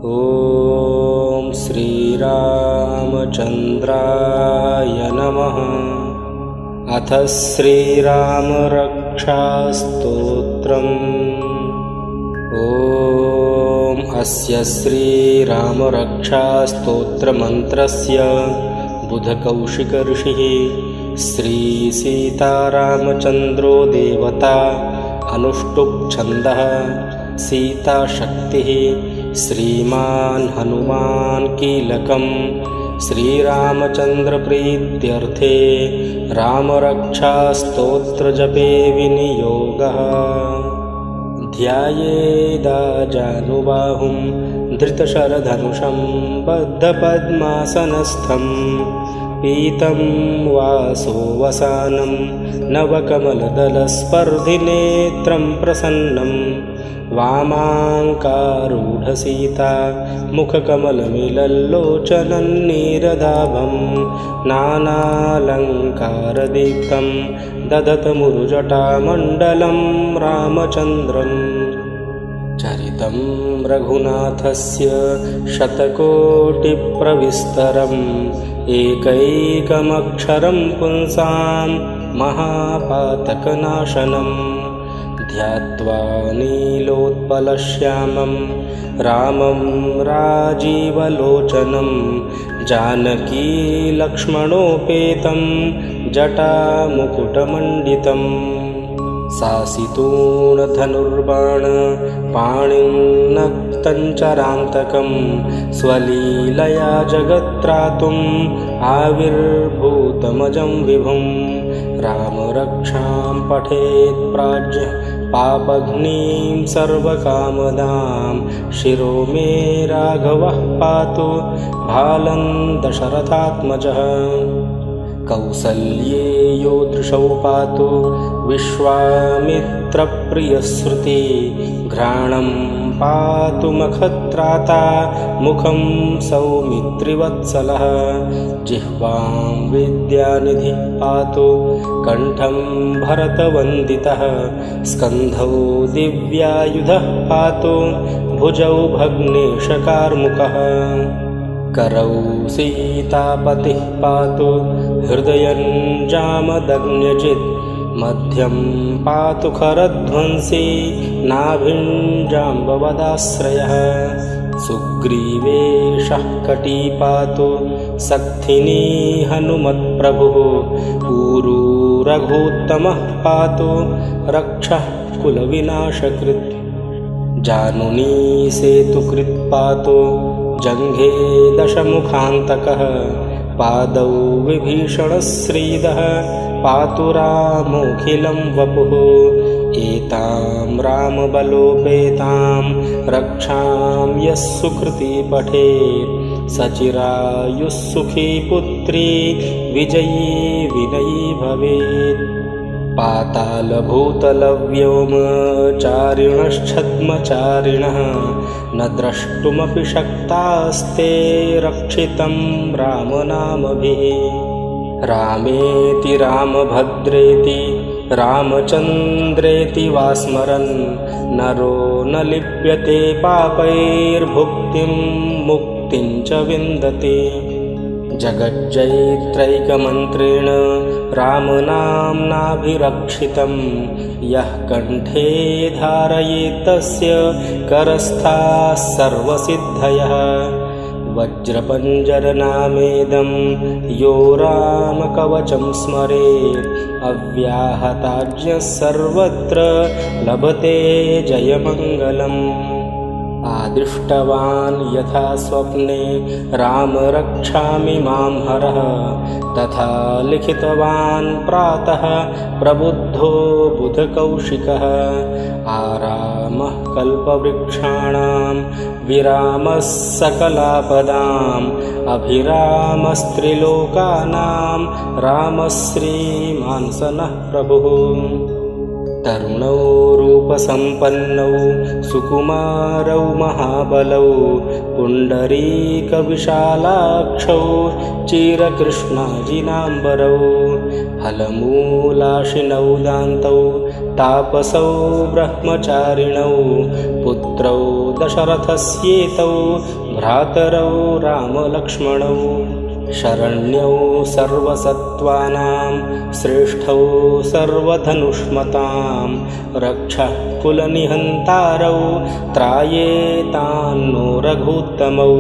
ॐ श्रीरामचन्द्राय नमः। अथ श्रीरामरक्षास्तोत्रम्। ॐ अस्य श्रीरामरक्षास्तोत्रमन्त्रस्य बुधकौशिकऋषिः श्रीसीतारामचन्द्रो देवता, अनुष्टुप् छन्दः, सीताशक्तिः, श्रीमान् हनुमान् कीलकम्। श्रीरामचन्द्रप्रीत्यर्थे रामरक्षास्तोत्रजपे विनियोगः। ध्यायेदाजानुबाहुं धृतशरधनुषं बद्धपद्मासनस्थं, पीतं वासोवसानं नवकमलदलस्पर्धिनेत्रं प्रसन्नं, वामाङ्कारूढसीता मुखकमलमिलल्लोचनन्नीरदाभं, नानालङ्कारदीप्तं दधतमुरुजटामण्डलं रामचन्द्रम्। चरितं रघुनाथस्य शतकोटिप्रविस्तरम्, एकैकमक्षरं पुंसां महापातकनाशनम्। ध्यात्वा नीलोत्पलश्यामं रामं राजीवलोचनं, जानकीलक्ष्मणोपेतं जटामुकुटमण्डितं। सासितूणधनुर्बाण पाणिन्नक्तञ्चरान्तकं, स्वलीलया जगत्त्रातुम् आविर्भूतमजं विभुं। रामरक्षां पठेत् प्राज्ञः पापघ्नीं सर्वकामदां, शिरो मे राघवः पातु भालं दशरथात्मजः। कौसल्ये योदृशौ पातु विश्वामित्रप्रियश्रुति, घ्राणं पातु मखत्राता मुखं सौमित्रिवत्सलः। जिह्वां विद्यानिधिः पातु कण्ठं भरतवन्दितः, स्कन्धौ दिव्यायुधः पातु भुजौ भग्नेशकार्मुकः। करौ सीतापतिः पातु हृदयञ्जामदग्न्यजित्, मध्यं पातु खरध्वंसी नाभिञ्जाम्बवदाश्रयः। सुग्रीवेशः कटी पातु सक्थिनी हनुमत्प्रभुः, ऊरू रघूत्तमः पातु रक्षः कुलविनाशकृत्। जानुनी सेतुकृत् पातु जङ्घे दशमुखान्तकः, पादौ विभीषणश्रीदः पातु रामोऽखिलं वपुः। एतां रामबलोपेतां रक्षां यः सुकृती पठेत्, सचिरायुः सुखी पुत्री विजयी विनयी भवेत्। पातालभूतलव्योमचारिणश्छद्मचारिणः, न द्रष्टुमपि शक्तास्ते रक्षितं रामनामभिः। रामेति रामभद्रेति रामचन्द्रेति वा स्मरन्, नरो न लिप्यते पापैर्भुक्तिं मुक्तिं च विन्दति। जगज्जयित्रैकमन्त्रेण रामनाम्नाभिरक्षितं, यः कण्ठे धारयेत् तस्य करस्थाः सर्वसिद्धयः। वज्रपञ्जरनामेदं यो रामकवचं स्मरेत्, अव्याहताज्ञः सर्वत्र लभते जयमङ्गलम्। आदिष्टवान् यथा स्वप्ने राम रक्षामि मां हरः, तथा लिखितवान् प्रातः प्रबुद्धो बुधकौशिकः। आरामः कल्पवृक्षाणां विरामः सकलापदाम्, अभिरामस्त्रिलोकानां रामः श्रीमान् सनः प्रभुः। तरुणौ रूपसम्पन्नौ सुकुमारौ महाबलौ, पुण्डरीकविशालाक्षौ चिरकृष्णाजिनाम्बरौ। फलमूलाशिनौ दान्तौ तापसौ ब्रह्मचारिणौ पुत्रौ दशरथस्येतौ भ्रातरौ रामलक्ष्मणौ शरण्यौ सर्वसत्त्वानां श्रेष्ठौ सर्वधनुष्मतां रक्षः कुलनिहन्तारौ त्रायेतान्नो रघुत्तमौ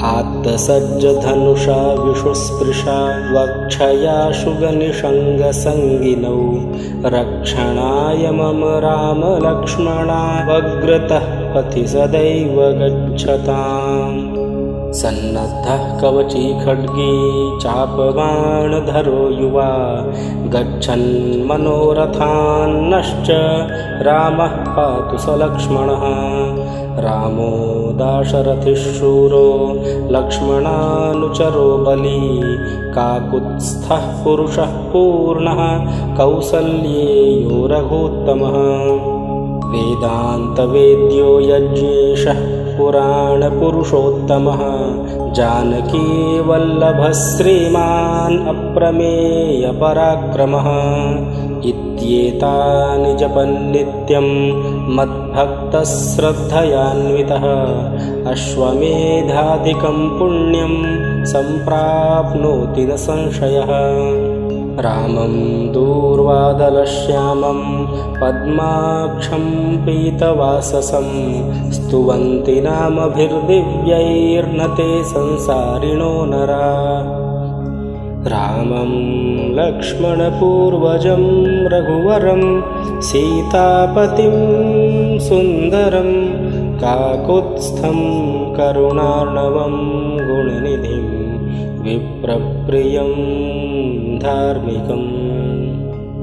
आत्तसज्जधनुषा विशुस्पृशा वक्षया शुगनिषङ्गसङ्गिनौ रक्षणाय मम रामलक्ष्मणावग्रतः पथि सदैव गच्छताम् सन्नद्धः कवची खड्गी चापबाणधरो युवा गच्छन् मनोरथान्नश्च रामः पातु स लक्ष्मणः रामो दाशरथिः शूरो लक्ष्मणानुचरो बली काकुत्स्थः पुरुषः पूर्णः कौसल्येयो रघुत्तमः वेदान्तवेद्यो यज्ञेशः पुराणपुरुषोत्तमः जानकी वल्लभः श्रीमान् अप्रमेयपराक्रमः इत्येतानि जपन्नित्यं मद्भक्तः श्रद्धयान्वितः अश्वमेधाधिकं पुण्यं सम्प्राप्नोति न संशयः रामं दूर्वादलश्यामं पद्माक्षं पीतवाससं स्तुवन्ति नामभिर्दिव्यैर्न ते संसारिणो नरा रामं लक्ष्मणपूर्वजं रघुवरं सीतापतिं सुन्दरं काकुत्स्थं करुणार्णवं गुणनिधिं विप्रप्रियं धार्मिकं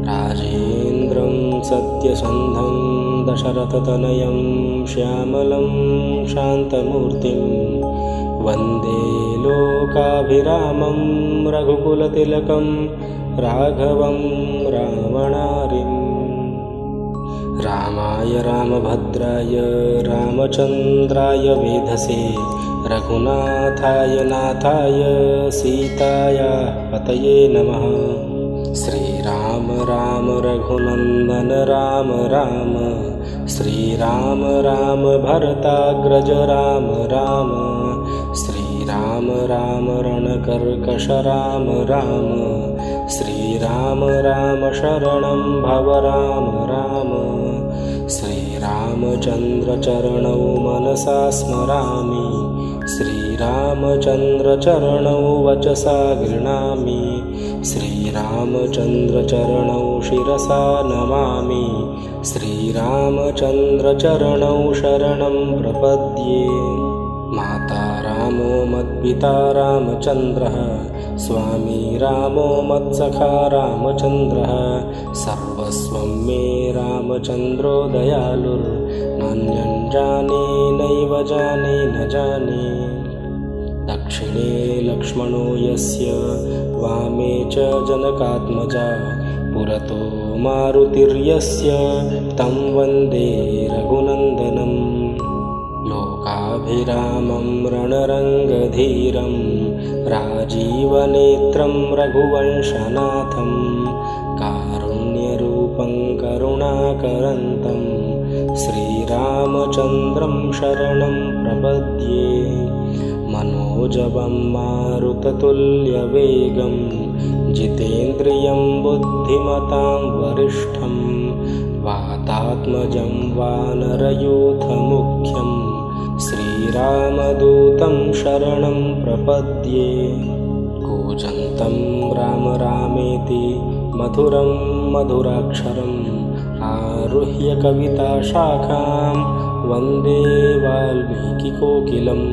राजेन्द्रं सत्यसन्धं दशरथतनयं श्यामलं शान्तमूर्तिं वन्दे लोकाभिरामं रघुकुलतिलकं राघवं रावणारिम् रामाय रामभद्राय रामचन्द्राय वेधसे रघुनाथाय नाथाय सीताया पतये नमः श्रीराम राम रघुनन्दन राम राम श्रीराम राम भरताग्रज राम राम श्रीराम राम रणकर्कश राम राम श्रीराम राम शरणं भव राम राम श्रीरामचन्द्रचरणौ मनसा स्मरामि श्रीरामचन्द्रचरणौ वचसा गृह्णामि श्रीरामचन्द्रचरणौ शिरसा नमामि श्रीरामचन्द्रचरणौ शरणं प्रपद्ये माता रामो मत्पिता रामचन्द्रः स्वामी रामो मत्सखा रामचन्द्रः सर्वस्वं मे रामचन्द्रो दयालुर्नान्यं जाने नैव जाने न जाने दक्षिणे लक्ष्मणो यस्य वामे च जनकात्मजा पुरतो मारुतिर्यस्य तं वन्दे रघुनन्दनं लोकाभिरामं रणरङ्गधीरं राजीवनेत्रं रघुवंशनाथं कारुण्यरूपं करुणाकरन्तं श्रीरामचन्द्रं शरणं प्रपद्ये मनोजवं मारुततुल्यवेगं जितेन्द्रियं बुद्धिमतां वरिष्ठं वातात्मजं वानरयूथमुख्यं श्रीरामदूतं शरणं प्रपद्ये कूजन्तं राम रामेति मधुरं मधुराक्षरम् आरुह्य कविताशाखां वन्दे वाल्मीकिकोकिलम्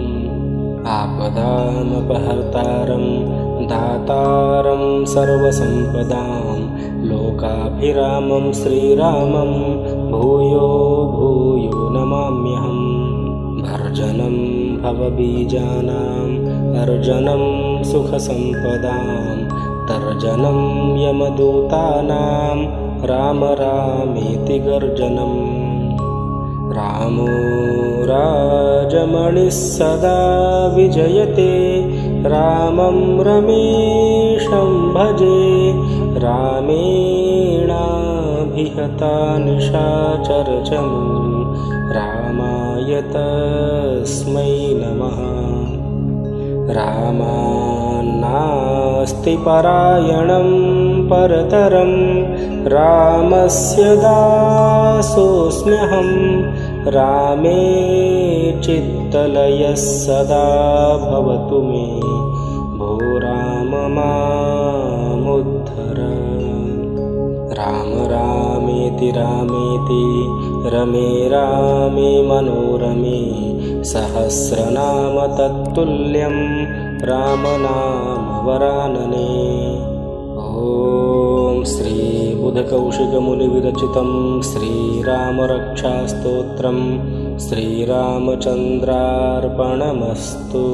आपदामपहर्तारं दातारं सर्वसम्पदां लोकाभिरामं श्रीरामं भूयो भूयो नमाम्यहम् भर्जनं भवबीजानाम् अर्जनं सुखसम्पदां तर्जनं यमदूतानां राम रामेति गर्जनम् रामो राजमणिः सदा विजयते रामं रमेशं भजे रामेणाभिरतं अभिहता निशाचरचमू रामाय तस्मै नमः। रामान्नास्ति परायणं परतरं रामस्य दासोऽस्म्यहं। रामे चित्तलयः सदा भवतु मे भो राम मामुद्धर। राम रामेति रामेति रमे रामे मनोरमे सहस्रनाम तत्तुल्यं रामनाम वरानने। ॐ श्री बुधकौशिकमुनिविरचितं श्रीरामरक्षास्तोत्रं श्रीरामचन्द्रार्पणमस्तु।